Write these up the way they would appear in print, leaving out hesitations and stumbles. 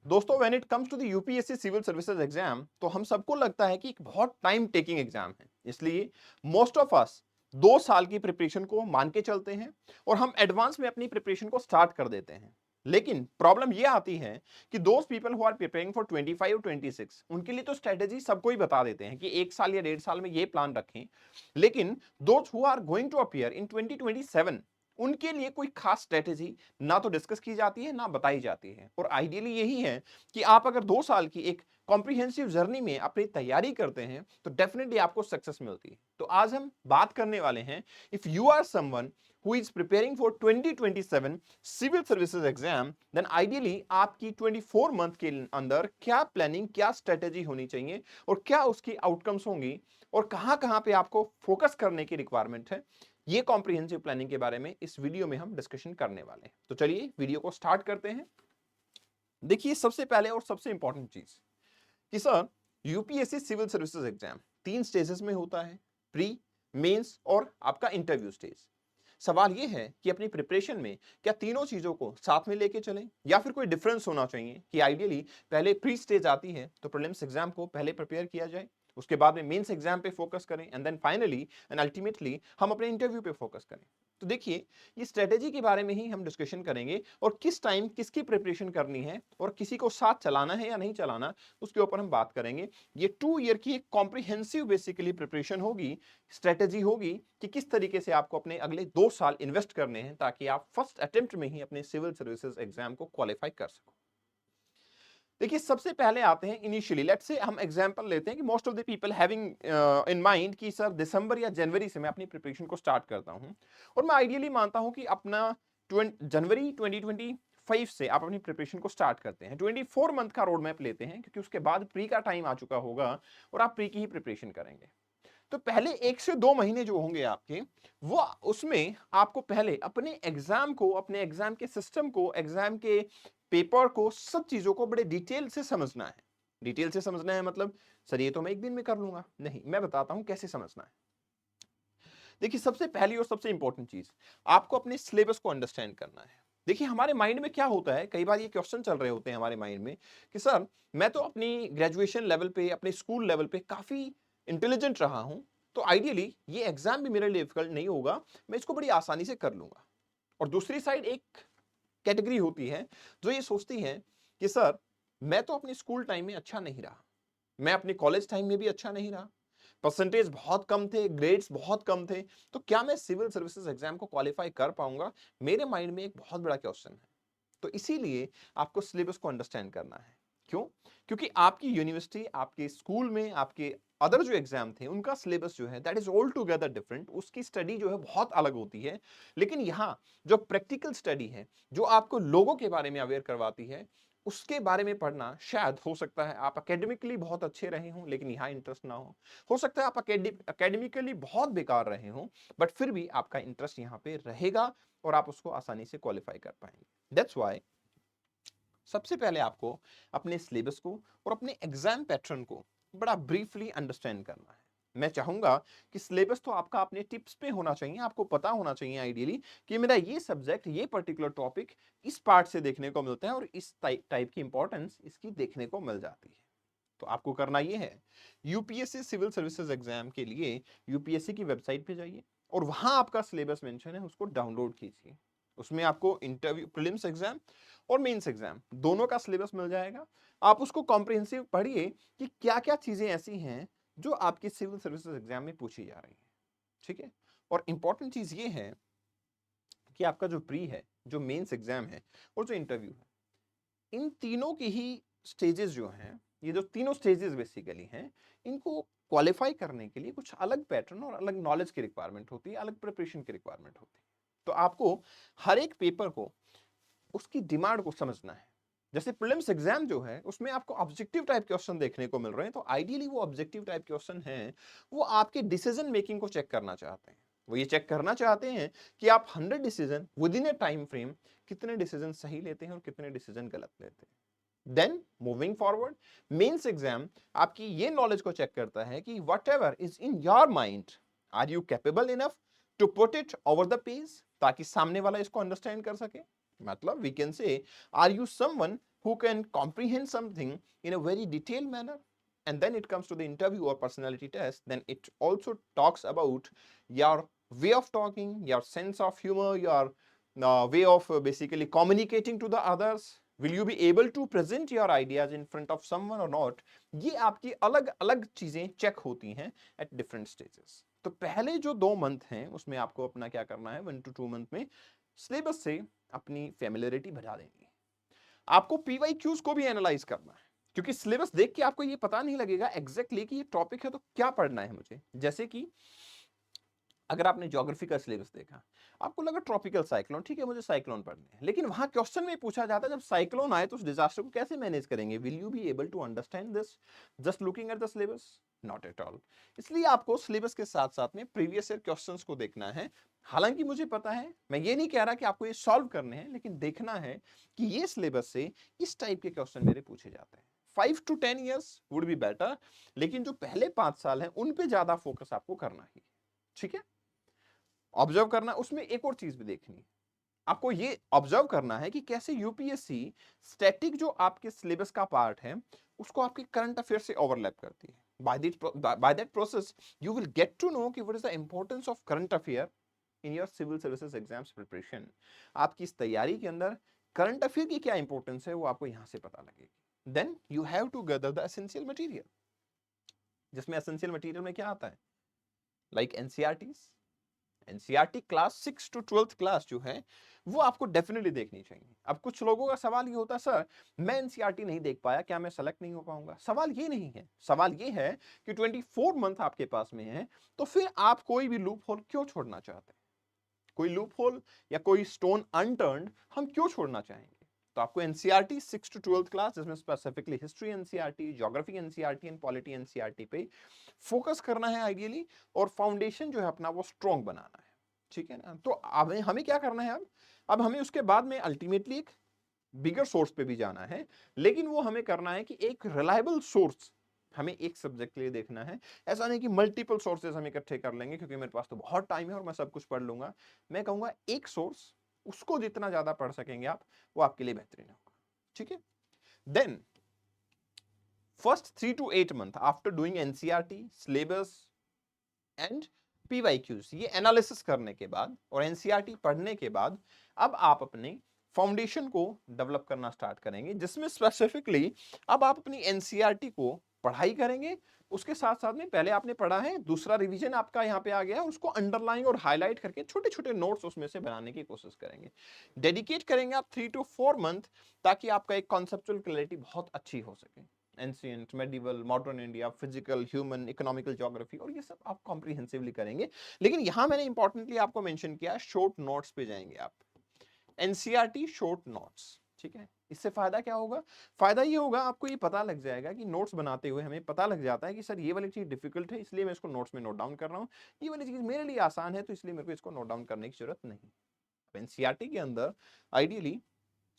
दोस्तों when it comes to the UPSC civil services exam तो हम सबको लगता है कि एक बहुत टाइम टेकिंग एग्जाम है, इसलिए मोस्ट ऑफ अस 2 साल की प्रिपरेशन को मान के चलते हैं और हम एडवांस में अपनी प्रिपरेशन को स्टार्ट कर देते हैं। लेकिन प्रॉब्लम यह आती है कि दोस्त people who are preparing for 25 और 26 उनके लिए तो स्ट्रेटेजी सबको ही बता देते हैं कि 1 साल या 1.5 साल में ये प्लान रखें। लेकिन दोस्त who are going to appear in 2027 उनके लिए कोई खास स्ट्रेटेजी ना तो डिस्कस की जाती है ना बताई जाती है। और आइडियली यही है कि आप अगर 2 साल की एक कॉम्प्रिहेंसिव जर्नी में अपनी तैयारी करते हैं तो डेफिनेटली आपको सक्सेस मिलती है। तो आज हम बात करने वाले हैं, if you are someone who is preparing for 2027 civil services exam, then ideally आपकी 24 मंथ के अंदर क्या प्लानिंग, क्या स्ट्रेटेजी होनी चाहिए और क्या उसकी आउटकम्स होंगी और कहां कहां पे आपको फोकस करने की रिक्वायरमेंट है, ये कॉम्प्रिहेंसिव प्लानिंग के बारे में इस वीडियो में हम डिस्कशन करने वाले हैं। तो चलिए वीडियो को स्टार्ट करते हैं। देखिए सबसे पहले और सबसे इंपॉर्टेंट चीज कि sir UPSC civil services exam 3 stages में होता है, प्री, मेंस और आपका इंटरव्यू स्टेज। सवाल यह है कि अपनी प्रिपरेशन में क्या तीनों चीजों को साथ में लेके चलें या फिर कोई डिफरेंस होना चाहिए कि आइडियली पहले प्री स्टेज आती है तो प्रीलिम्स एग्जाम को पहले प्रिपेयर किया जाए, उसके बाद में मेंस एग्जाम पे फोकस करें and then finally and ultimately हम अपने इंटरव्यू पे फोकस करें। तो देखिए ये स्ट्रेटेजी के बारे में ही हम डिस्कशन करेंगे और किस टाइम किसकी प्रिपरेशन करनी है और किसी को साथ चलाना है या नहीं चलाना उसके ऊपर हम बात करेंगे। ये 2 ईयर की एक कॉम्प्रिहेंसिव बेसिकली प्रिपरेशन होगी, स्ट्रेटेजी होगी कि किस तरीके से आपको अपने अगले 2 साल इन्वेस्ट करने हैं ताकि आप फर्स्ट अटेम्प्ट में ही अपने सिविल सर्विसेज एग्जाम को क्वालिफाई कर सको। देखिए सबसे पहले आते हैं इनिशियली, लेट्स से हम एग्जांपल लेते हैं कि most of the people having in mind कि सर दिसंबर या जनवरी से मैं अपनी प्रिपरेशन को स्टार्ट करता हूं और मैं आइडियली मानता हूं कि अपना जनवरी 2025 से आप अपनी प्रिपरेशन को स्टार्ट करते हैं, 24 मंथ का रोड मैप लेते हैं क्योंकि उसके बाद प्री का टाइम आ चुका होगा और आप प्री की ही प्रिपरेशन करेंगे। तो पहले 1 से 2 महीने जो होंगे आपके, वो उसमें आपको पहले अपने एग्जाम को, अपने एग्जाम के सिस्टम को, एग्जाम के पेपर को, सब चीजों को बड़े डिटेल से समझना है। डिटेल से समझना है मतलब सर ये तो मैं एक दिन में कर लूंगा, नहीं, मैं बताता हूं कैसे समझना है। देखिए सबसे पहली और सबसे इंपॉर्टेंट चीज, आपको अपने सिलेबस को अंडरस्टैंड करना है। देखिए हमारे माइंड में क्या होता है, कई बार ये क्वेश्चन चल रहे होते हैं हमारे माइंड में कि सर मैं तो अपनी ग्रेजुएशन लेवल पे, अपने स्कूल लेवल पे काफी इंटेलिजेंट रहा हूं, तो आइडियली ये एग्जाम भी मेरे लिए डिफिकल्ट नहीं होगा, मैं इसको बड़ी आसानी से कर लूंगा। और दूसरी साइड एक कैटेगरी होती है जो ये सोचती है कि सर मैं तो अपने स्कूल टाइम में अच्छा नहीं रहा, मैं अपने कॉलेज टाइम में भी अच्छा नहीं रहा, परसेंटेज बहुत कम थे, ग्रेड्स बहुत कम थे, तो क्या मैं सिविल सर्विसेज एग्जाम को क्वालिफाई कर पाऊंगा? मेरे माइंड में एक बहुत बड़ा क्वेश्चन है। तो इसीलिए आपको सिलेबस को अंडरस्टैंड करना है। क्यों? क्योंकि आपकी यूनिवर्सिटी, आपके स्कूल में, आपके अदर जो एग्जाम थे उनका सिलेबस जो है that is all together different, उसकी स्टडी जो है बहुत अलग होती है। लेकिन यहाँ जो प्रैक्टिकल स्टडी है, जो आपको लोगों के बारे में अवेयर करवाती है, उसके बारे में पढ़ना, शायद हो सकता है आप एकेडमिकली बहुत अच्छे रहे हों लेकिन यहाँ इंटरेस्ट ना हो सकता है आप एकेडमिकली बहुत बेकार रहे हों बट फिर भी आपका इंटरेस्ट यहाँ पे रहेगा और आप उसको आसानी से क्वालिफाई कर पाएंगे। दैट्स व्हाई सबसे पहले आपको अपने सिलेबस को और अपने एग्जाम पैटर्न को बड़ा ब्रीफली अंडरस्टैंड करना है। मैं चाहूंगा कि सिलेबस तो आपका अपने टिप्स पे होना चाहिए, आपको पता होना चाहिए आइडियली कि मेरा ये सब्जेक्ट, ये पर्टिकुलर टॉपिक इस पार्ट से देखने को मिलता है और इस टाइप की इंपॉर्टेंस इसकी देखने को मिल जाती है। तो आपको करना ये है, यूपीएससी सिविल सर्विसेज एग्जाम के लिए यूपीएससी की वेबसाइट पे जाइए और वहां आपका सिलेबस मेंशन है, उसको डाउनलोड कीजिए। उसमें आपको इंटरव्यू, प्रीलिम्स एग्जाम और मेंस एग्जाम दोनों का सिलेबस मिल जाएगा। आप उसको कॉम्प्रिहेंसिव पढ़िए कि क्या क्या चीजें ऐसी हैं जो आपके सिविल सर्विसेज एग्जाम में पूछी जा रही हैं। ठीक है? और इंपॉर्टेंट चीज ये है कि आपका जो प्री है, जो मेंस एग्जाम है और जो इंटरव्यू है, इन तीनों की ही स्टेजेस जो हैं, ये जो तीनों स्टेजेस बेसिकली हैं, इनको क्वालिफाई करने के लिए कुछ अलग पैटर्न और अलग नॉलेज की रिक्वायरमेंट होती है, अलग प्रिपरेशन की रिक्वायरमेंट होती है। तो आपको हर एक पेपर को, उसकी डिमांड को समझना है। जैसे प्रीलिम्स एग्जाम जो है उसमें आपको ऑब्जेक्टिव टाइप क्वेश्चन देखने को मिल रहे हैं, तो आइडियली वो ऑब्जेक्टिव टाइप क्वेश्चन हैं, वो आपके डिसीजन मेकिंग को चेक करना चाहते हैं। वो ये चेक करना चाहते हैं कि आप 100 decision within a time frame कितने डिसीजन सही लेते हैं और कितने डिसीजन गलत लेते हैं। Then moving forward, mains exam आपकी ये नॉलेज को चेक करता है कि whatever is in your mind, are you capable enough to put it over the page, ताकि सामने वाला इसको अंडरस्टैंड कर सके। मतलब we can say, are you someone who can comprehend something in a very detailed manner. And then it comes to the interview or personality test, then it also talks about your way of talking, your sense of humor, your way of basically communicating to the others. Will you be able to present your ideas in front of someone or not? ये आपकी अलग अलग चीजें check होती हैं at different stages. तो पहले जो 2 मंथ हैं उसमें आपको अपना क्या करना है, 1 to 2 मंथ में सिलेबस से अपनी फेमिलियरिटी बढ़ा देनी है। आपको पीवाईक्यूज को भी एनालाइज करना है, क्योंकि सिलेबस देख के आपको ये पता नहीं लगेगा एग्जैक्टली कि ये टॉपिक है तो क्या पढ़ना है मुझे। जैसे कि अगर आपने ज्योग्राफी का सिलेबस देखा, आपको लगा ट्रॉपिकल साइक्लोन, ठीक है मुझे साइक्लोन पढ़ने हैं, लेकिन वहां क्वेश्चन में पूछा जाता है जब साइक्लोन आए तो उस डिजास्टर को कैसे मैनेज करेंगे? Will you be able to understand this just looking at the syllabus? Not at all. इसलिए आपको सिलेबस के साथ साथ में प्रीवियस ईयर क्वेश्चंस को देखना है। हालांकि मुझे पता है, मैं ये नहीं कह रहा कि आपको ये सॉल्व करने हैं, लेकिन देखना है कि ये सिलेबस से इस टाइप के क्वेश्चन मेरे पूछे जाते हैं। 5 to 10 years would be better, लेकिन जो पहले 5 साल हैं उन पे ज्यादा फोकस आपको करना ही, ठीक है? ऑब्जर्व करना, उसमें एक और चीज भी देखनी है, आपको ये ऑब्जर्व करना है कि कैसे यूपीएससी स्टैटिक जो आपके सिलेबस का पार्ट है उसको आपके करंट अफेयर से ओवरलैप करती है। By that process you will get to know कि what is the importance of current affair in your civil services exams preparation. आपकी इस तैयारी के अंदर करंट अफेयर की क्या इंपॉर्टेंस है वो आपको यहां से पता लगेगी। Then you have to gather the essential material, जिसमें एसेंशियल मटेरियल में क्या आता है, like NCERTs. NCERT class 6 to 12th class जो है वो आपको डेफिनेटली देखनी चाहिए। अब कुछ लोगों का सवाल ये होता है, सर मैं एनसीईआरटी नहीं देख पाया, क्या मैं सेलेक्ट नहीं हो पाऊंगा? सवाल ये नहीं है, सवाल ये है कि 24 मंथ आपके पास में है, तो फिर आप कोई भी लूप होल क्यों छोड़ना चाहते हैं? कोई लूप होल या कोई स्टोन अनटर्न्ड हम क्यों छोड़ना चाहेंगे? तो आपको एनसीईआरटी 6 to 12th क्लास, जिसमें specifically history NCERT, geography NCERT and polity NCERT पे फोकस करना है आइडियली, और फाउंडेशन जो है अपना वो स्ट्रॉन्ग बनाना है, ठीक है ना? तो अब हमें क्या करना है, अब हमें उसके बाद में अल्टीमेटली एक बिगर सोर्स पे भी जाना है, लेकिन वो हमें करना है कि एक रिलायबल सोर्स हमें एक सब्जेक्ट के लिए देखना है। ऐसा नहीं कि मल्टीपल सोर्सेज हम इकट्ठे कर लेंगे क्योंकि मेरे पास तो बहुत टाइम है और मैं सब कुछ पढ़ लूंगा। मैं कहूंगा एक सोर्स, उसको जितना ज्यादा पढ़ सकेंगे आप वो आपके लिए बेहतरीन होगा, ठीक है? Then first 3 to 8 month after doing NCERT syllabus and PYQs, ये एनालिसिस करने के बाद और एनसीईआरटी पढ़ने के बाद अब आप अपने फाउंडेशन को डेवलप करना स्टार्ट करेंगे, जिसमें स्पेसिफिकली अब आप अपनी एनसीईआरटी को पढ़ाई करेंगे। उसके साथ साथ में पहले आपने पढ़ा है, दूसरा रिवीजन आपका यहाँ पे आ गया है, उसको अंडरलाइन और हाईलाइट करके छोटे छोटे नोट्स उसमें से बनाने की कोशिश करेंगे। डेडिकेट करेंगे आप 3 to 4 मंथ, ताकि आपका एक कॉन्सेप्चुअल क्लैरिटी बहुत अच्छी हो सके। Ancient, medieval, modern India, physical, human, economical geography, और ये सब आप कॉम्प्रिहेंसिवली करेंगे। लेकिन यहां मैंने इंपॉर्टेंटली आपको मेंशन किया, शॉर्ट नोट्स पे जाएंगे आप, एनसीईआरटी शॉर्ट नोट्स, ठीक है? इससे फायदा क्या होगा? फायदा ये होगा, आपको ये पता लग जाएगा कि नोट्स बनाते हुए हमें पता लग जाता है कि सर ये वाली चीज डिफिकल्ट है इसलिए मैं इसको नोट्स में नोट डाउन कर रहा हूँ, ये वाली चीज मेरे लिए आसान है तो इसलिए मेरे को इसको नोट डाउन करने की जरूरत नहीं। एनसीईआरटी के अंदर आइडियली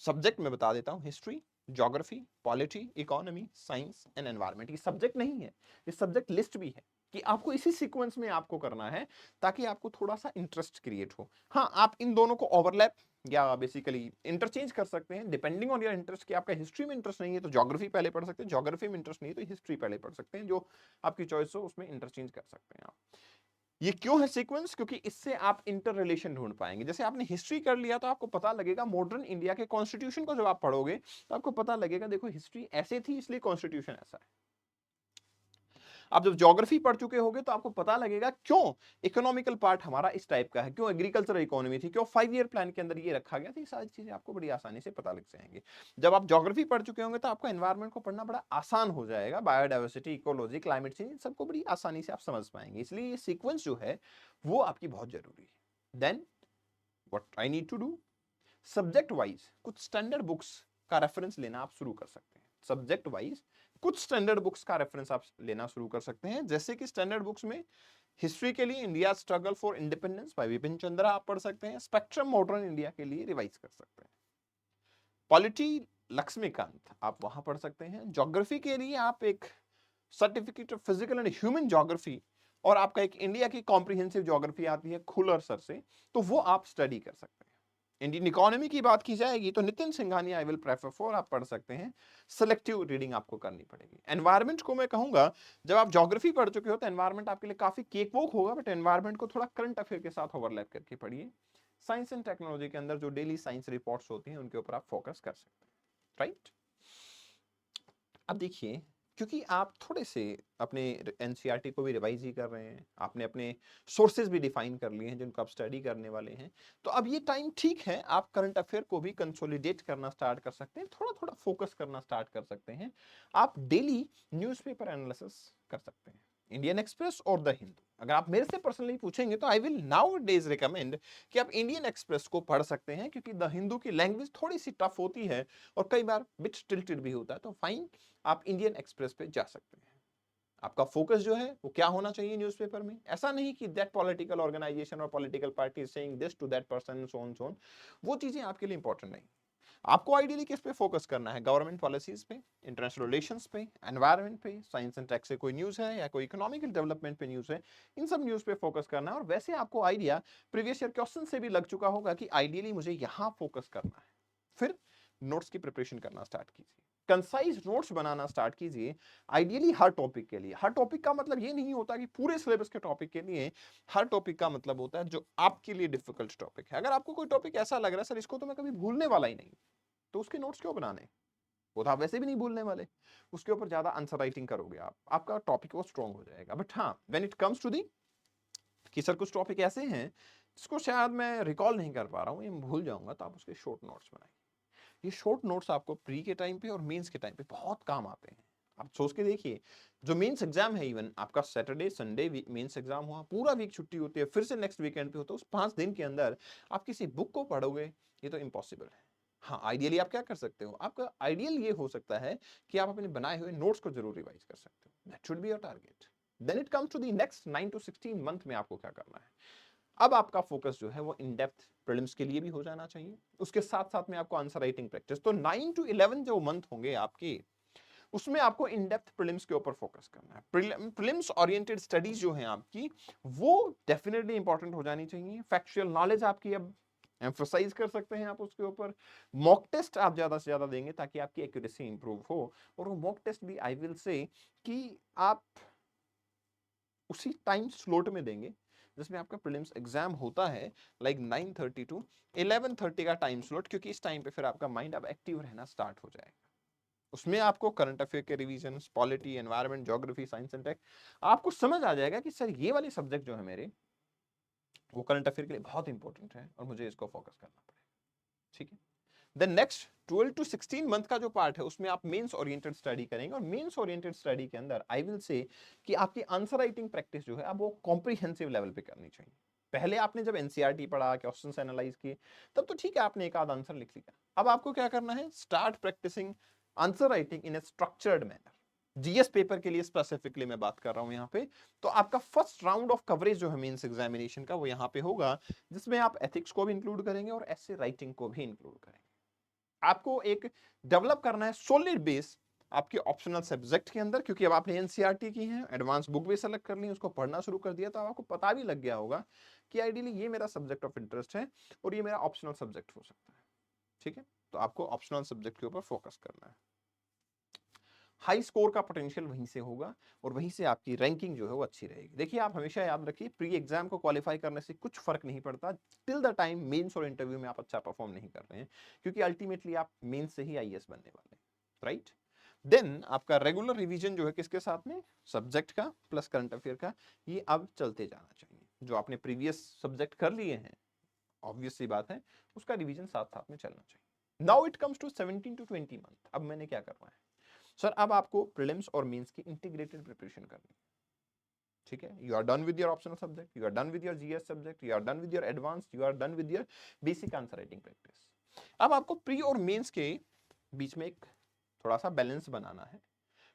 सब्जेक्ट में बता देता हूँ, history, geography, polity, economy, science and environment. ये सब्जेक्ट नहीं है, ये सब्जेक्ट लिस्ट भी है कि आपको इसी सीक्वेंस में आपको करना है ताकि आपको थोड़ा सा इंटरेस्ट क्रिएट हो। हाँ, आप इन दोनों को ओवरलैप या बेसिकली इंटरचेंज कर सकते हैं डिपेंडिंग ऑन योर इंटरेस्ट, कि आपका हिस्ट्री में इंटरेस्ट नहीं है तो ज्योग्राफी पहले पढ़ सकते हैं, ज्योग्राफी में इंटरेस्ट नहीं है तो हिस्ट्री पहले पढ़ सकते हैं, जो आपकी चॉइस हो उसमें इंटरचेंज कर सकते हैं आप। ये क्यों है सीक्वेंस? क्योंकि इससे आप इंटर रिलेशन ढूंढ पाएंगे। जैसे आपने हिस्ट्री कर लिया तो आपको पता लगेगा मॉडर्न इंडिया के कॉन्स्टिट्यूशन को जब आप पढ़ोगे तो आपको पता लगेगा देखो हिस्ट्री ऐसे थी इसलिए कॉन्स्टिट्यूशन ऐसा है। आप जब ज्योग्राफी पढ़ चुके होगे तो आपको पता लगेगा क्यों इकोनॉमिकल पार्ट हमारा इस टाइप का है, क्यों एग्रीकल्चर इकोनॉमी थी, क्यों 5 ईयर प्लान के अंदर ये रखा गया था। ये सारी चीजें आपको बड़ी आसानी से पता लग जाएंगे। जब आप ज्योग्राफी पढ़ चुके होंगे तो आपको एनवायरमेंट को पढ़ना बड़ा आसान हो जाएगा, बायोडाइवर्सिटी, इकोलॉजी, क्लाइमेट चेंज, सबको बड़ी आसानी से आप समझ पाएंगे। इसलिए ये सीक्वेंस जो है वो आपकी बहुत जरूरी है। Then what I need to do, subject wise कुछ स्टैंडर्ड बुक्स का रेफरेंस लेना आप शुरू कर सकते हैं। सब्जेक्ट वाइज कुछ स्टैंडर्ड बुक्स का रेफरेंस आप लेना शुरू कर सकते हैं, जैसे कि स्टैंडर्ड बुक्स में हिस्ट्री के लिए India struggle for independence bye Vipin Chandra आप पढ़ सकते हैं। स्पेक्ट्रम मॉडर्न इंडिया के लिए रिवाइज कर सकते हैं। पॉलिटी लक्ष्मीकांत आप वहां पढ़ सकते हैं। ज्योग्राफी के लिए आप एक certificate of physical and human geography और आपका एक इंडिया की कॉम्प्रिहेंसिव ज्योग्राफी आती है खुलर सर से, तो वो आप स्टडी कर सकते हैं। इंडियन इकोनॉमी की बात की जाएगी तो Nitin Singhania I will prefer for, आप पढ़ सकते हैं, सिलेक्टिव रीडिंग आपको करनी पड़ेगी। एनवायरनमेंट को मैं कहूंगा, जब आप ज्योग्राफी पढ़ चुके हो तो एनवायरनमेंट आपके लिए काफी केक वॉक होगा, बट एनवायरनमेंट को थोड़ा करंट अफेयर के साथ ओवरलैप करके पढ़िए। साइंस एंड टेक्नोलॉजी के अंदर जो डेली साइंस रिपोर्ट्स होती हैं उनके ऊपर आप फोकस कर सकते हैं, राइट। अब देखिए, क्योंकि आप थोड़े से अपने एनसीईआरटी को भी रिवाइज ही कर रहे हैं, आपने अपने सोर्सेज भी डिफाइन कर लिए हैं जिनको आप स्टडी करने वाले हैं, तो अब ये टाइम ठीक है, आप करंट अफेयर को भी कंसोलिडेट करना स्टार्ट कर सकते हैं, थोड़ा थोड़ा फोकस करना स्टार्ट कर सकते हैं। आप डेली न्यूज़पेपर एनालिसिस कर सकते हैं, इंडियन एक्सप्रेस और द हिंदू। अगर आप मेरे से पर्सनली पूछेंगे तो I will now days recommend कि आप इंडियन एक्सप्रेस को पढ़ सकते हैं, क्योंकि द हिंदू की लैंग्वेज थोड़ी सी टफ होती है और कई बार बिट टिल्टेड भी होता है, तो फाइन, आप इंडियन एक्सप्रेस पे जा सकते हैं। आपका फोकस जो है वो क्या होना चाहिए न्यूज़पेपर में, ऐसा नहीं कि दैट पॉलिटिकल ऑर्गेनाइजेशन और political party is saying this to that person, so on so on, वो चीजें आपके लिए इंपॉर्टेंट नहीं। आपको आइडियली किस पे फोकस करना है, गवर्नमेंट पॉलिसीज पे, इंटरनेशनल रिलेशंस पे, एनवायरनमेंट पे, साइंस एंड टेक से कोई न्यूज है या कोई इकोनॉमिकल डेवलपमेंट पे न्यूज है, इन सब न्यूज पे फोकस करना है। और वैसे आपको आइडिया प्रीवियस ईयर क्वेश्चन से भी लग चुका होगा कि आइडियली मुझे यहां फोकस करना है। फिर नोट्स की प्रिपरेशन करना स्टार्ट कीजिए, कंसाइज नोट्स बनाना स्टार्ट कीजिए, आइडियली हर टॉपिक के लिए। हर टॉपिक का मतलब ये नहीं होता कि पूरे सिलेबस के टॉपिक के लिए, हर टॉपिक का मतलब होता है जो आपके लिए डिफिकल्ट टॉपिक है। अगर आपको कोई टॉपिक ऐसा लग रहा है सर इसको तो मैं कभी भूलने वाला ही नहीं, तो उसके नोट्स क्यों बनाने, वो तो आप वैसे भी नहीं भूलने वाले, उसके ऊपर ज्यादा आंसर राइटिंग करोगे आप, आपका टॉपिक वो स्ट्रॉन्ग हो जाएगा। बट हाँ, when it comes to the कि सर कुछ टॉपिक ऐसे हैं जिसको शायद मैं रिकॉल नहीं कर पा रहा हूँ, ये भूल जाऊंगा, तो आप उसके शॉर्ट नोट्स बनाइए। ये शॉर्ट नोट्स आपको प्री के टाइम पे और मेंस के टाइम पे बहुत काम आते हैं। आप सोच के देखिए, जो मेंस एग्जाम है, इवन आपका सैटरडे संडे मेंस एग्जाम हुआ, पूरा वीक छुट्टी होती है, फिर से नेक्स्ट वीकेंड पे होता है, उस 5 दिन के अंदर आप किसी बुक को पढ़ोगे, ये तो इम्पॉसिबल है। हाँ, आइडियली आप क्या कर सकते हो, आपका आइडियल ये हो सकता है कि आप अपने बनाए हुए नोट्स को जरूर रिवाइज कर सकते हो, that should be your target. Then it comes to the next 9 to 16 month में आपको क्या करना है। अब आपका फोकस जो है वो इन डेप्थ प्रीलिम्स के लिए भी हो जाना चाहिए, उसके साथ साथ में आपको आंसर राइटिंग प्रैक्टिस। तो 9 to 11 जो मंथ होंगे आपके, उसमें आपको इन डेप्थ प्रीलिम्स के ऊपर फोकस करना है। प्रीलिम्स ओरिएंटेड स्टडीज जो हैं आपकी, वो डेफिनेटली इंपॉर्टेंट हो जानी चाहिए। फैक्चुअल नॉलेज आपकी अब एम्फोसाइज कर सकते हैं आप उसके ऊपर। मॉक टेस्ट आप ज्यादा से ज्यादा देंगे ताकि आपकी एक्यूरेसी इंप्रूव हो, और वो मॉक टेस्ट भी आई विल से कि आप उसी टाइम स्लॉट में देंगे जिसमें आपका प्रीलिम्स एग्जाम होता है, लाइक 9:30 to 11:30 का टाइम स्लॉट, क्योंकि इस टाइम पे फिर आपका माइंड अब एक्टिव रहना स्टार्ट हो जाएगा। उसमें आपको करंट अफेयर के revision, polity, environment, geography, science and tech, आपको समझ आ जाएगा कि सर ये वाले सब्जेक्ट जो है मेरे, वो करंट अफेयर के लिए बहुत इंपॉर्टेंट है और मुझे इसको फोकस करना पड़ेगा। ठीक है, देन नेक्स्ट 12 to 16 मंथ का जो पार्ट है, उसमें आप मेंस ओरिएंटेड स्टडी करेंगे, और मेंस ओरिएंटेड स्टडी के अंदर आई विल से कि आपकी आंसर राइटिंग प्रैक्टिस जो है अब वो कॉम्प्रिहेंसिव लेवल पे करनी चाहिए। पहले आपने जब एनसीईआरटी पढ़ा, क्वेश्चंस एनालाइज किए, तब तो ठीक है आपने एक आध आंसर लिख लिया। अब आपको क्या करना है, start practising answer writing in a structured manner. GS paper के लिए स्पेसिफिकली मैं बात कर रहा हूं यहाँ पे, तो आपका फर्स्ट राउंड ऑफ कवरेज जो है मेंस एग्जामिनेशन का, वो यहाँ पे होगा, जिसमें आप एथिक्स को भी इंक्लूड करेंगे और ऐसे राइटिंग को भी इंक्लूड करेंगे। आपको एक डेवलप करना है सॉलिड बेस आपके ऑप्शनल सब्जेक्ट के अंदर, क्योंकि अब आपने एनसीईआरटी की है, एडवांस बुक भी सेलेक्ट कर ली, उसको पढ़ना शुरू कर दिया, तो आपको पता भी लग गया होगा कि आइडियली ये मेरा सब्जेक्ट ऑफ इंटरेस्ट है और ये मेरा ऑप्शनल सब्जेक्ट हो सकता है। ठीक है, तो आपको ऑप्शनल सब्जेक्ट के ऊपर फोकस करना है। हाई स्कोर का पोटेंशियल वहीं से होगा और वहीं से आपकी रैंकिंग जो है वो अच्छी रहेगी। देखिए, आप हमेशा याद रखिए, प्री एग्जाम को क्वालिफाई करने से कुछ फर्क नहीं पड़ता टिल द टाइम मेंस और इंटरव्यू में आप अच्छा परफॉर्म नहीं कर रहे हैं, क्योंकि अल्टीमेटली आप मेंस से ही आईएएस बनने वाले हैं, राइट। देन आपका रेगुलर रिवीजन जो है किसके साथ में, सब्जेक्ट का प्लस करंट अफेयर का, ये अब चलते जाना चाहिए। जो आपने प्रीवियस सब्जेक्ट कर लिए हैं, ऑब्वियस सी बात है, उसका रिवीजन साथ साथ में चलना चाहिए। Now it comes to 17 to 20 month. अब मैंने क्या करना है सर, अब आपको प्रीलिम्स और मेंस की इंटीग्रेटेड प्रिपरेशन करनी है। ठीक है, you are done with your optional subject, you are done with your GS subject, you are done with your advance, you are done with your basic answer writing practice. अब आपको pre और mains के बीच में एक थोड़ा सा balance बनाना है।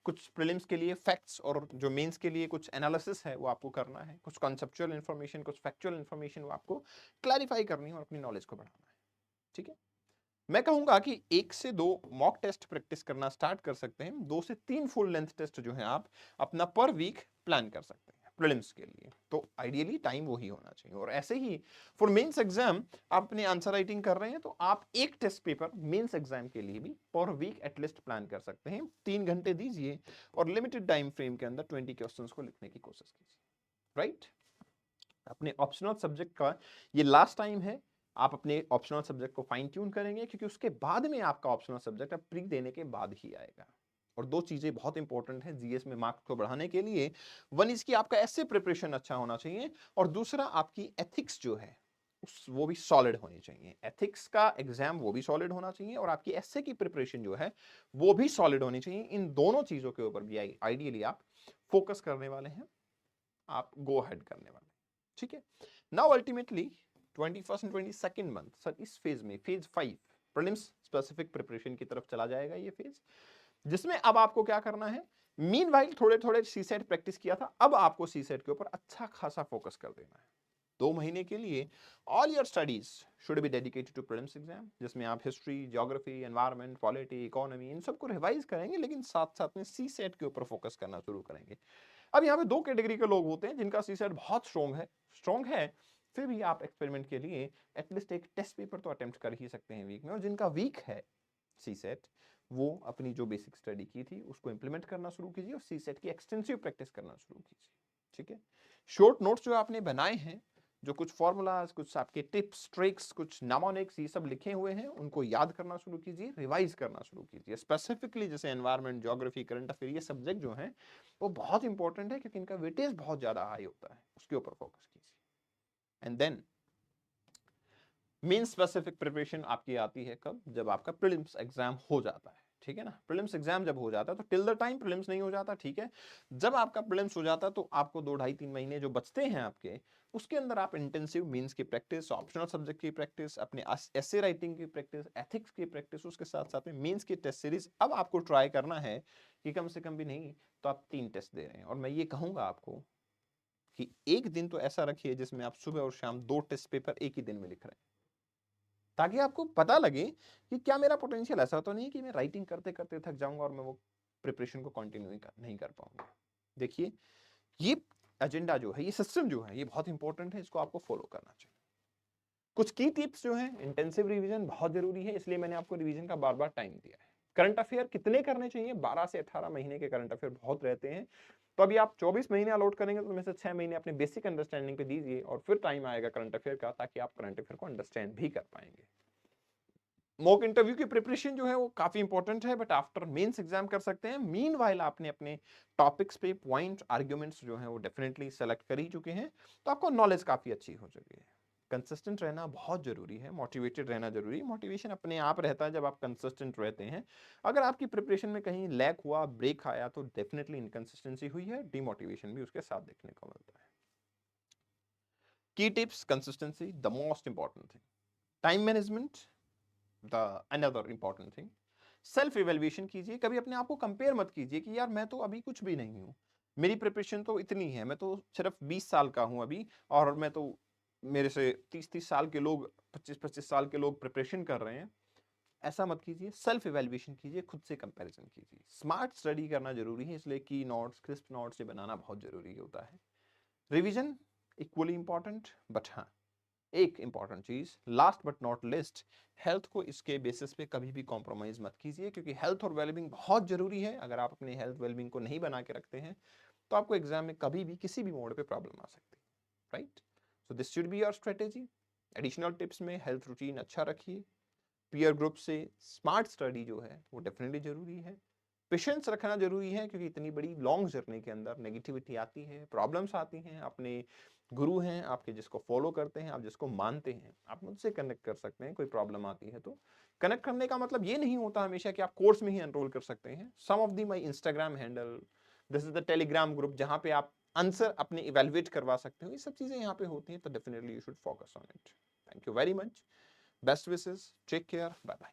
कुछ प्रीलिम्स के लिए फैक्ट्स और जो मेंस के लिए कुछ एनालिसिस है वो आपको करना है, कुछ कॉन्सेप्चुअल इन्फॉर्मेशन, कुछ फैक्चुअल इन्फॉर्मेशन वो आपको क्लैरिफाई करनी है और अपनी नॉलेज को बढ़ाना है। ठीक है, मैं कहूंगा कि 1 से 2 मॉक टेस्ट प्रैक्टिस करना स्टार्ट कर सकते हैं। 2 से 3 फुल लेंथ टेस्ट जो है आप अपना पर वीक प्लान कर सकते हैं। प्रीलिम्स के लिए, तो आइडियली टाइम वही होना चाहिए। और ऐसे ही फॉर मेंस एग्जाम आप अपने आंसर राइटिंग कर रहे हैं तो आप एक टेस्ट पेपर मेंस एग्जाम के लिए भी पर वीक एटलीस्ट प्लान कर सकते हैं। 3 घंटे दीजिए और लिमिटेड टाइम फ्रेम के अंदर 20 क्वेश्चंस को लिखने की कोशिश कीजिए, राइट। अपने ऑप्शनल सब्जेक्ट का ये लास्ट टाइम है, आप अपने ऑप्शनल सब्जेक्ट को फाइन ट्यून करेंगे क्योंकि उसके बाद में आपका ऑप्शनल सब्जेक्ट अब प्री देने के बाद ही आएगा। और दो चीजें बहुत इंपॉर्टेंट है जीएस में मार्क्स को बढ़ाने के लिए, वन इसकी आपका एस्से प्रिपरेशन अच्छा होना चाहिए और दूसरा आपकी एथिक्स जो है वो भी सॉलिड होनी चाहिए। एथिक्स का एग्जाम वो भी सॉलिड होना चाहिए और आपकी एस्से की प्रिपरेशन जो है वो भी सॉलिड होनी चाहिए। इन दोनों चीजों के ऊपर भी आइडियली आप फोकस करने वाले हैं, आप गो अहेड करने वाले हैं, ठीक है। Now ultimately 21st and 22nd month sir इस फेज में फेज 5 प्रीलिम्स स्पेसिफिक प्रिपरेशन की तरफ चला जाएगा ये फेज, जिसमें अब आपको क्या करना है, मीनवाइल थोड़े थोड़े सीसेट प्रैक्टिस किया था, अब आपको सीसेट के ऊपर अच्छा खासा फोकस कर देना है। 2 महीने के लिए all your studies should be dedicated to prelims exam, जिसमें आप history, geography, environment, polity, economy इन सबको रिवाइज करेंगे, लेकिन साथ साथ में सीसेट के ऊपर फोकस करना शुरू करेंगे। अब यहाँ पे 2 कैटेगरी के लोग होते हैं जिनका सीसेट बहुत स्ट्रॉन्ग है, फिर भी आप एक्सपेरिमेंट के लिए एटलीस्ट एक टेस्ट पेपर तो अटेम्प्ट कर ही सकते हैं वीक में। और जिनका वीक है सीसेट, वो अपनी जो बेसिक स्टडी की थी उसको इंप्लीमेंट करना शुरू कीजिए और सीसेट की एक्सटेंसिव प्रैक्टिस करना शुरू कीजिए, ठीक है। शॉर्ट नोट्स जो आपने बनाए हैं, जो कुछ फॉर्मूलाज, कुछ आपके टिप्स, ट्रिक्स, कुछ नामोनिक्स ये सब लिखे हुए हैं, उनको याद करना शुरू कीजिए, रिवाइज करना शुरू कीजिए। स्पेसिफिकली जैसे एनवायरनमेंट, ज्योग्राफी, करंट अफेयर ये सब्जेक्ट जो हैं वो बहुत इंपॉर्टेंट है क्योंकि इनका वेटेज बहुत ज्यादा हाई होता है, उसके ऊपर फोकस कीजिए। And then main specific preparation आपकी आती है कब, जब आपका प्रीलिम्स एग्जाम हो जाता है, ठीक है ना। प्रीलिम्स एग्जाम जब हो जाता है तो टिल द टाइम प्रीलिम्स नहीं हो जाता, ठीक है। जब आपका प्रीलिम्स हो जाता है तो आपको 2 ढाई 3 महीने जो बचते हैं आपके, उसके अंदर आप इंटेंसिव मीन्स की प्रैक्टिस, ऑप्शनल सब्जेक्ट की प्रैक्टिस, अपने एसे राइटिंग की प्रैक्टिस, एथिक्स की प्रैक्टिस, उसके साथ साथ में मीन्स की टेस्ट सीरीज अब आपको ट्राई करना है कि कम से कम भी नहीं तो आप 3 टेस्ट दे रहे हैं। और मैं ये कहूंगा आपको कि एक दिन तो ऐसा रखिए जिसमें आप सुबह और शाम 2 टेस्ट पेपर एक ही दिन में लिख रहे हैं, ताकि आपको पता लगे कि क्या मेरा पोटेंशियल ऐसा तो नहीं कि मैं राइटिंग करते करते थक जाऊंगा और मैं वो प्रिपरेशन को कंटिन्यू नहीं कर पाऊंगा। देखिए ये एजेंडा जो है, ये सिस्टम जो है, ये बहुत इंपॉर्टेंट है, इसको आपको फॉलो करना चाहिए। कुछ की टिप्स जो है, इंटेंसिव रिवीजन बहुत जरूरी है, इसलिए मैंने आपको रिवीजन का बार बार टाइम दिया है। करंट अफेयर कितने करने चाहिए, 12 से 18 महीने के करंट अफेयर बहुत रहते हैं, तो अभी आप 24 महीने अलॉट करेंगे तो उनमें से 6 महीने अपने बेसिक अंडरस्टैंडिंग पे दीजिए और फिर टाइम आएगा करंट अफेयर का, ताकि आप करंट अफेयर को अंडरस्टैंड भी कर पाएंगे। मॉक इंटरव्यू की प्रिपरेशन जो है वो काफी इंपॉर्टेंट है, बट आफ्टर मेंस एग्जाम कर सकते हैं। मीनवाइल आपने अपने टॉपिक्स पे पॉइंट आर्ग्यूमेंट्स जो है वो डेफिनेटली सेलेक्ट कर ही चुके हैं, तो आपको नॉलेज काफी अच्छी हो चुकी है। कंसिस्टेंट रहना बहुत जरूरी है, मोटिवेटेड रहना जरूरी है। मोटिवेशन अपने आप रहता है जब आप कंसिस्टेंट रहते हैं। अगर आपकी प्रिपरेशन में कहीं लैक हुआ, ब्रेक आया, तो डेफिनेटली इनकंसिस्टेंसी हुई है, डिमोटिवेशन भी उसके साथ देखने को मिलता है। की tips, consistency the most important thing, time management the another important thing, self evaluation कीजिए, कभी अपने आप को कंपेयर मत कीजिए कि यार मैं तो अभी कुछ भी नहीं हूं, मेरी प्रिपरेशन तो इतनी है, मैं तो सिर्फ 20 साल का हूं अभी और मैं तो मेरे से 30-30 साल के लोग, 25-25 साल के लोग प्रिपरेशन कर रहे हैं। ऐसा मत कीजिए, सेल्फ इवेल्युएशन कीजिए, खुद से कंपैरिजन कीजिए। स्मार्ट स्टडी करना जरूरी है, इसलिए की नोट्स, क्रिस्प नोट्स ये बनाना बहुत जरूरी होता है। रिवीजन इक्वली इंपॉर्टेंट, बट हाँ एक इंपॉर्टेंट चीज last but not list, health को इसके बेसिस पे कभी भी कॉम्प्रोमाइज मत कीजिए, क्योंकि हेल्थ और वेलबींग बहुत जरूरी है। अगर आप अपने हेल्थ वेलबींग को नहीं बना के रखते हैं तो आपको एग्जाम में कभी भी किसी भी मोड पे प्रॉब्लम आ सकती है, right. So this should be your strategy. Additional tips में हेल्थ रूटीन अच्छा रखिए, पीयर ग्रुप से स्मार्ट स्टडी जो है वो डेफिनेटली जरूरी है, पेशेंस रखना जरूरी है, क्योंकि इतनी बड़ी लॉन्ग जर्नी के अंदर नेगेटिविटी आती है, प्रॉब्लम्स आती हैं। अपने गुरु हैं आपके, जिसको फॉलो करते हैं आप, जिसको मानते हैं, आप मुझसे कनेक्ट कर सकते हैं। कोई प्रॉब्लम आती है तो कनेक्ट करने का मतलब ये नहीं होता हमेशा कि आप कोर्स में ही एनरोल कर सकते हैं। Some of the my Instagram handle, this is the Telegram group, जहां पे आप आंसर अपने इवेलुएट करवा सकते हो। ये सब चीजें यहाँ पे होती हैं, तो definitely you should focus on it. Thank you very much, best wishes, take care, bye bye.